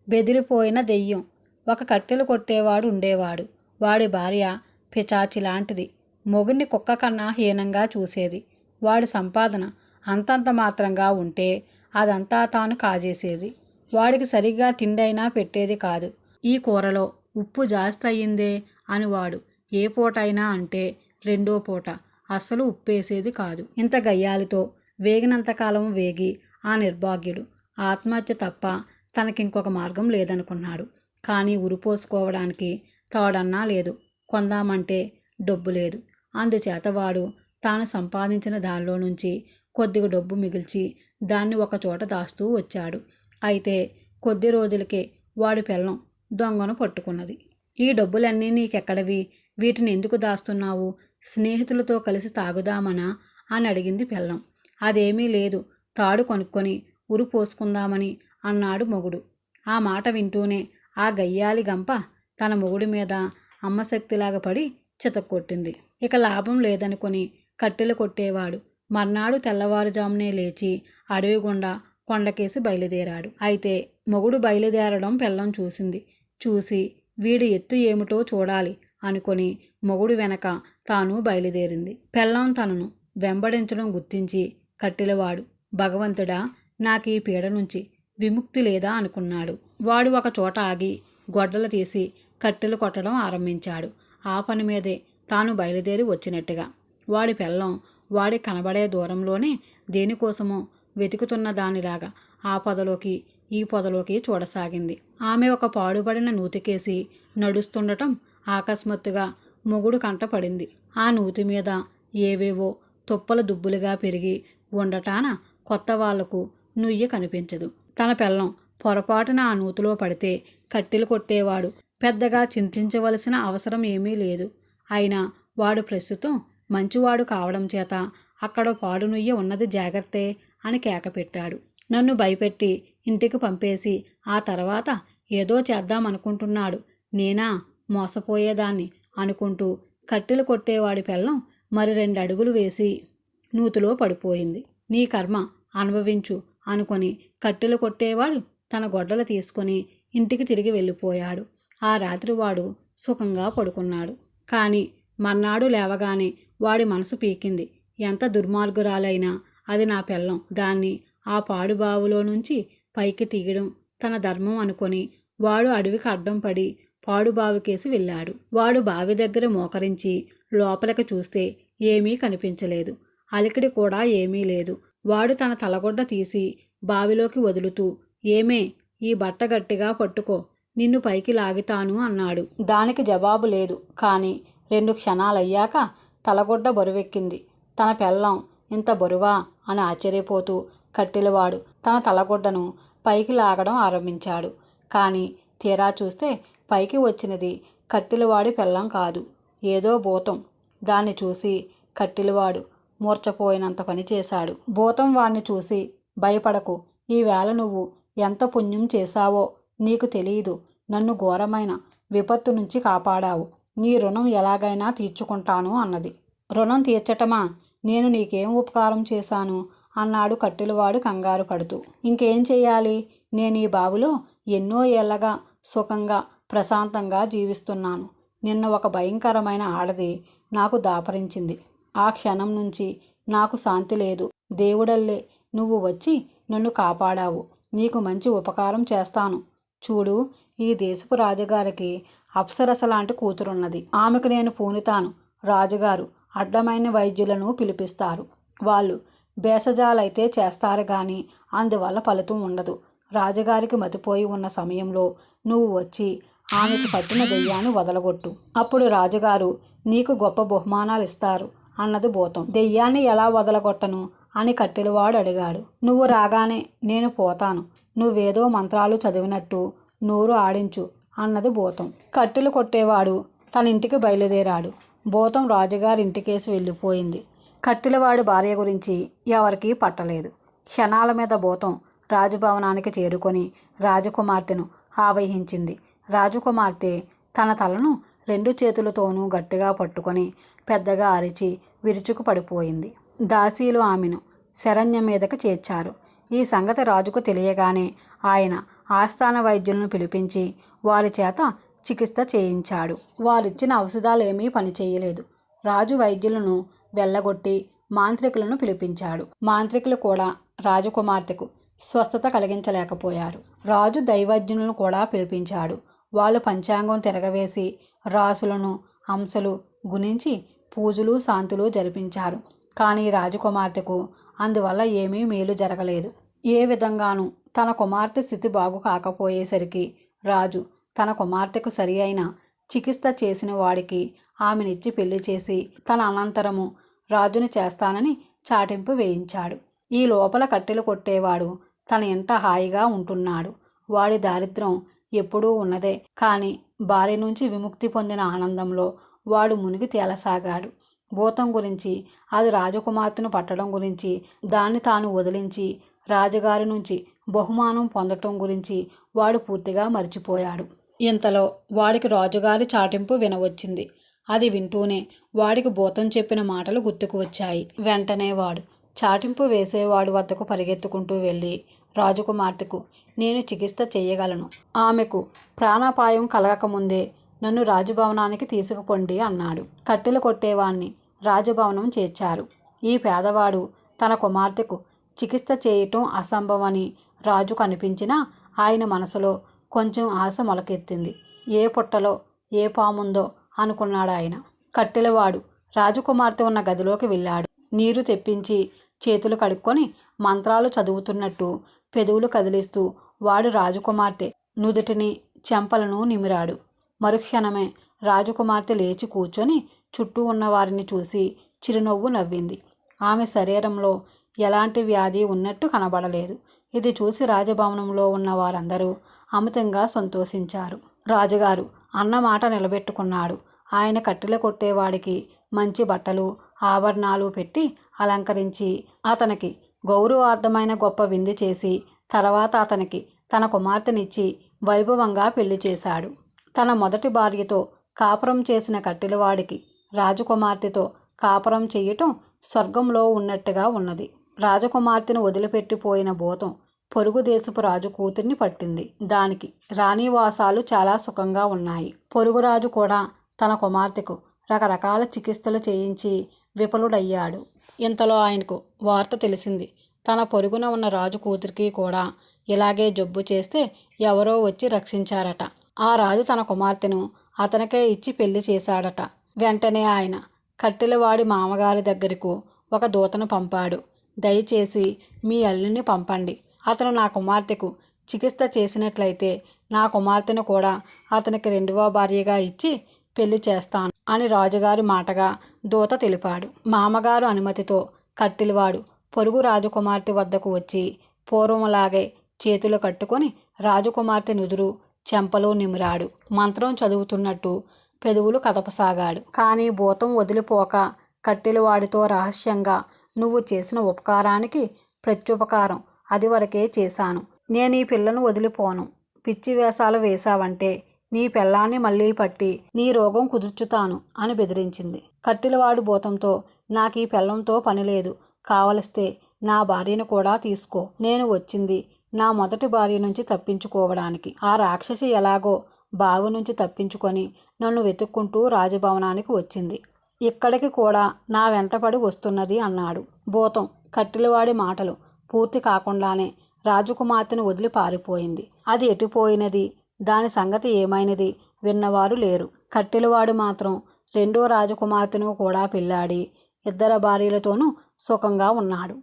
బెదిరిపోయిన దెయ్యం. ఒక కట్టెలు కొట్టేవాడు ఉండేవాడు. వాడి భార్య పిచాచి లాంటిది. మొగుణ్ణి కుక్క కన్నా హీనంగా చూసేది. వాడి సంపాదన అంతంత మాత్రంగా ఉంటే అదంతా తాను కాజేసేది. వాడికి సరిగ్గా తిండైనా పెట్టేది కాదు. ఈ కూరలో ఉప్పు జాస్తి అయ్యిందే అని వాడు ఏ పూటైనా అంటే రెండో పూట అస్సలు ఉప్పేసేది కాదు. ఇంత గయ్యాలితో వేగినంతకాలం వేగి ఆ నిర్భాగ్యుడు ఆత్మహత్య తప్ప తనకింకొక మార్గం లేదనుకున్నాడు. కానీ ఉరిపోసుకోవడానికి తోడన్నా లేదు. కొందామంటే డబ్బు లేదు. అందుచేత వాడు తాను సంపాదించిన దానిలో నుంచి కొద్దిగా డబ్బు మిగిల్చి దాన్ని ఒకచోట దాస్తూ వచ్చాడు. అయితే కొద్ది రోజులకే వాడి పెళ్ళం దొంగను పట్టుకున్నది. ఈ డబ్బులన్నీ నీకెక్కడవి? వీటిని ఎందుకు దాస్తున్నావు? స్నేహితులతో కలిసి తాగుదామనా అని అడిగింది పెళ్ళం. అదేమీ లేదు, తాడు కొనుక్కొని ఉరి పోసుకుందామని అన్నాడు మొగుడు. ఆ మాట వింటూనే ఆ గయ్యాలి గంప తన మొగుడి మీద అమ్మశక్తిలాగా పడి చితక్కొట్టింది. ఇక లాభం లేదనుకొని కట్టెలు కొట్టేవాడు మర్నాడు తెల్లవారుజామునే లేచి అడవి గుండా కొండకేసి బయలుదేరాడు. అయితే మొగుడు బయలుదేరడం పెళ్ళం చూసింది. చూసి వీడి ఎత్తు ఏమిటో చూడాలి అనుకొని మొగుడు వెనక తాను బయలుదేరింది. పెళ్ళం తనను వెంబడించడం గుర్తించి కట్టెలవాడు భగవంతుడా, నాకు ఈ పీడ నుంచి విముక్తి లేదా అనుకున్నాడు. వాడు ఒక చోట ఆగి గొడ్డలు తీసి కట్టెలు కొట్టడం ఆరంభించాడు. ఆ పని మీదే తాను బయలుదేరి వచ్చినట్టుగా. వాడి పెళ్ళం వాడి కనబడే దూరంలోనే దేనికోసమో వెతుకుతున్న దానిలాగా ఆ పొదలోకి ఈ పొదలోకి చూడసాగింది. ఆమె ఒక పాడుపడిన నూతికేసి నడుస్తుండటం అకస్మాత్తుగా మొగుడు కంట పడింది. ఆ నూతి మీద ఏవేవో తుప్పల దుబ్బులుగా పెరిగి ఉండటాన కొత్త వాళ్లకు నుయ్యి కనిపించదు. తన పెళ్ళం పొరపాటున ఆ నూతిలో పడితే కట్టెలు కొట్టేవాడు పెద్దగా చింతించవలసిన అవసరం ఏమీ లేదు. అయినా వాడు ప్రస్తుతం మంచివాడు కావడం చేత అక్కడ పాడు నుయ్యి ఉన్నది జాగ్రత్తే అని కేకపెట్టాడు. నన్ను భయపెట్టి ఇంటికి పంపేసి ఆ తర్వాత ఏదో చేద్దామనుకుంటున్నాడు. నేనా మోసపోయేదాన్ని అనుకుంటూ కట్టెలు కొట్టేవాడి పెళ్ళం మరి 2 అడుగులు వేసి నూతిలో పడిపోయింది. నీ కర్మ అనుభవించు అనుకొని కట్టెలు కొట్టేవాడు తన గొడ్డలు తీసుకొని ఇంటికి తిరిగి వెళ్ళిపోయాడు. ఆ రాత్రి వాడు సుఖంగా పడుకున్నాడు. కానీ మర్నాడు లేవగానే వాడి మనసు పీకింది. ఎంత దుర్మార్గురాలైనా అది నా పెళ్ళం. దాన్ని ఆ పాడుబావులో నుంచి పైకి తీయడం తన ధర్మం అనుకొని వాడు అడవికి అడ్డం పడి పాడుబావికేసి వెళ్ళాడు. వాడు బావి దగ్గర మోకరించి లోపలికి చూస్తే ఏమీ కనిపించలేదు. అలికిడి కూడా ఏమీ లేదు. వాడు తన తలగొడ్డ తీసి బావిలోకి వదులుతూ, ఏమే, ఈ బట్ట గట్టిగా పట్టుకో, నిన్ను పైకి లాగుతాను అన్నాడు. దానికి జవాబు లేదు. కానీ 2 క్షణాలయ్యాక తలగొడ్డ బరువెక్కింది. తన పెళ్ళం ఇంత బరువా అని ఆశ్చర్యపోతూ కట్టెలవాడు తన తలగొడ్డను పైకి లాగడం ఆరంభించాడు. కానీ తీరా చూస్తే పైకి వచ్చినది కట్టెలవాడి పెళ్ళం కాదు, ఏదో భూతం. దాన్ని చూసి కట్టెలవాడు మూర్చపోయినంత పని చేశాడు. భూతం వాణ్ణి చూసి, భయపడకు, ఈవేళ నువ్వు ఎంత పుణ్యం చేశావో నీకు తెలియదు. నన్ను ఘోరమైన విపత్తు నుంచి కాపాడావు. నీ రుణం ఎలాగైనా తీర్చుకుంటాను అన్నది. రుణం తీర్చటమా? నేను నీకేం ఉపకారం చేశాను అన్నాడు కట్టెలవాడు కంగారు పడుతూ. ఇంకేం చెయ్యాలి? నేను ఈ బావిలో ఎన్నో ఏళ్లగా సుఖంగా ప్రశాంతంగా జీవిస్తున్నాను. నిన్న ఒక భయంకరమైన ఆడది నాకు దాపరించింది. ఆ క్షణం నుంచి నాకు శాంతి లేదు. దేవుడల్లే నువ్వు వచ్చి నన్ను కాపాడావు. నీకు మంచి ఉపకారం చేస్తాను. చూడు, ఈ దేశపు రాజుగారికి అప్సరస లాంటి కూతురున్నది. ఆమెకు నేను పూనుతాను. రాజుగారు అడ్డమైన వైద్యులను పిలిపిస్తారు. వాళ్ళు భేషజాలైతే చేస్తారు కానీ అందువల్ల ఫలితం ఉండదు. రాజుగారికి మతిపోయి ఉన్న సమయంలో నువ్వు వచ్చి ఆమెకు పట్టిన దెయ్యాన్ని వదలగొట్టు. అప్పుడు రాజుగారు నీకు గొప్ప బహుమానాలు ఇస్తారు అన్నది భూతం. దెయ్యాన్ని ఎలా వదలగొట్టను అని కట్టెలవాడు అడిగాడు. నువ్వు రాగానే నేను పోతాను. నువ్వేదో మంత్రాలు చదివినట్టు నోరు ఆడించు అన్నది భూతం. కట్టెలు కొట్టేవాడు తన ఇంటికి బయలుదేరాడు. భూతం రాజుగారి ఇంటికేసి వెళ్ళిపోయింది. కట్టెలవాడి భార్య గురించి ఎవరికీ పట్టలేదు. క్షణాల మీద భూతం రాజభవనానికి చేరుకొని రాజకుమార్తెను ఆవహించింది. రాజకుమార్తె తన తలను 2 చేతులతోనూ గట్టిగా పట్టుకొని పెద్దగా అరిచి విరుచుకు పడిపోయింది. దాసీలు ఆమెను శరణ్య మీదకి చేర్చారు. ఈ సంగతి రాజుకు తెలియగానే ఆయన ఆస్థాన వైద్యులను పిలిపించి వారి చేత చికిత్స చేయించాడు. వారిచ్చిన ఔషధాలేమీ పనిచేయలేదు. రాజు వైద్యులను వెళ్ళగొట్టి మాంత్రికులను పిలిపించాడు. మాంత్రికులు కూడా రాజకుమార్తెకు స్వస్థత కలిగించలేకపోయారు. రాజు దైవజ్ఞులను కూడా పిలిపించాడు. వాళ్ళు పంచాంగం తిరగవేసి రాసులను అంశలు గుణించి పూజలు శాంతులు జరిపించారు. కానీ రాజకుమార్తెకు అందువల్ల ఏమీ మేలు జరగలేదు. ఏ విధంగానూ తన కుమార్తె స్థితి బాగు కాకపోయేసరికి రాజు తన కుమార్తెకు సరి అయిన చికిత్స చేసిన వాడికి ఆమెనిచ్చి పెళ్లి చేసి తన అనంతరము రాజుని చేస్తానని చాటింపు వేయించాడు. ఈ లోపల కట్టెలు కొట్టేవాడు తన ఇంట హాయిగా ఉంటున్నాడు. వాడి దారిద్ర్యం ఎప్పుడూ ఉన్నదే. కానీ భార్య నుంచి విముక్తి పొందిన ఆనందంలో వాడు మునిగి తేలసాగాడు. భూతం గురించి, అది రాజకుమార్తెను పట్టడం గురించి, దాన్ని తాను వదిలించి రాజుగారి నుంచి బహుమానం పొందటం గురించి వాడు పూర్తిగా మర్చిపోయాడు. ఇంతలో వాడికి రాజుగారి చాటింపు వినవచ్చింది. అది వింటూనే వాడికి భూతం చెప్పిన మాటలు గుర్తుకు వచ్చాయి. వెంటనే వాడు చాటింపు వేసేవాడు వద్దకు పరిగెత్తుకుంటూ వెళ్ళి రాజకుమార్తెకు నేను చికిత్స చేయగలను, ఆమెకు ప్రాణాపాయం కలగకముందే నన్ను రాజభవనానికి తీసుకుపోండి అన్నాడు. కట్టెలు కొట్టేవాణ్ణి రాజభవనం చేర్చారు. ఈ పేదవాడు తన కుమార్తెకు చికిత్స చేయటం అసంభవమని రాజుకు అనిపించినా ఆయన మనసులో కొంచెం ఆశ మొలకెత్తింది. ఏ పుట్టలో ఏ పాముందో అనుకున్నాడు ఆయన. కట్టెలవాడు రాజకుమార్తె ఉన్న గదిలోకి వెళ్ళాడు. నీరు తెప్పించి చేతులు కడుక్కొని మంత్రాలు చదువుతున్నట్టు పెదవులు కదిలిస్తూ వాడు రాజకుమార్తె నుదుటిని చెంపలను నిమిరాడు. మరుక్షణమే రాజకుమార్తె లేచి కూర్చొని చుట్టూ ఉన్న వారిని చూసి చిరునవ్వు నవ్వింది. ఆమె శరీరంలో ఎలాంటి వ్యాధి ఉన్నట్టు కనబడలేదు. ఇది చూసి రాజభవనంలో ఉన్న వారందరూ అమితంగా సంతోషించారు. రాజుగారు అన్నమాట నిలబెట్టుకున్నాడు. ఆయన కట్టెలు కొట్టేవాడికి మంచి బట్టలు ఆభరణాలు పెట్టి అలంకరించి అతనికి గౌరవార్థమైన గొప్ప విందు చేసి తర్వాత అతనికి తన కుమార్తెనిచ్చి వైభవంగా పెళ్లి చేశాడు. తన మొదటి భార్యతో కాపురం చేసిన కట్టెలవాడికి రాజకుమార్తెతో కాపురం చేయటం స్వర్గంలో ఉన్నట్టుగా ఉన్నది. రాజకుమార్తెను వదిలిపెట్టిపోయిన భూతం పొరుగు దేశపు రాజు కూతుర్ని పట్టింది. దానికి రాణివాసాలు చాలా సుఖంగా ఉన్నాయి. పొరుగురాజు కూడా తన కుమార్తెకు రకరకాల చికిత్సలు చేయించి విఫలుడయ్యాడు. ఇంతలో ఆయనకు వార్త తెలిసింది. తన పొరుగున ఉన్న రాజు కూతురికి కూడా ఇలాగే జబ్బు చేస్తే ఎవరో వచ్చి రక్షించారట. ఆ రాజు తన కుమార్తెను అతనికే ఇచ్చి పెళ్లి చేశాడట. వెంటనే ఆయన కట్టెలవాడి మామగారి దగ్గరకు ఒక దూతను పంపాడు. దయచేసి మీ అల్లుని పంపండి. అతను నా కుమార్తెకు చికిత్స చేసినట్లయితే నా కుమార్తెను కూడా అతనికి రెండవ భార్యగా ఇచ్చి పెళ్లి చేస్తాను అని రాజుగారి మాటగా దూత తెలిపాడు. మామగారు అనుమతితో కట్టెలవాడు పొరుగు రాజకుమార్తె వద్దకు వచ్చి పూర్వంలాగే చేతులు కట్టుకొని రాజకుమార్తె నుదురు చెంపలు నిమిరాడు. మంత్రం చదువుతున్నట్టు పెదవులు కదపసాగాడు. కానీ భూతం వదిలిపోక కట్టెలవాడితో రహస్యంగా నువ్వు చేసిన ఉపకారానికి ప్రత్యుపకారం అది వరకే చేశాను. నేను ఈ పిల్లను వదిలిపోను. పిచ్చి వేషాలు వేశావంటే నీ పిల్లాన్ని మళ్ళీ పట్టి నీ రోగం కుదుర్చుతాను అని బెదిరించింది. కట్టెలవాడు భూతంతో నాకు ఈ పిల్లంతో పని లేదు, కావలిస్తే నా భార్యను కూడా తీసుకో. నేను వచ్చింది నా మొదటి భార్య నుంచి తప్పించుకోవడానికి. ఆ రాక్షసి ఎలాగో బావి నుంచి తప్పించుకొని నన్ను వెతుక్కుంటూ రాజభవనానికి వచ్చింది. ఇక్కడికి కూడా నా వెంటపడి వస్తున్నది అన్నాడు. భూతం కట్టెలవాడి మాటలు పూర్తి కాకుండానే రాజకుమార్తెను వదిలి పారిపోయింది. అది ఎటుపోయినది, దాని సంగతి ఏమైనది విన్నవారు లేరు. కట్టెలవాడు మాత్రం రెండో రాజకుమార్తెను కూడా పెళ్ళాడి 2 భార్యలతోనూ సుఖంగా ఉన్నాడు.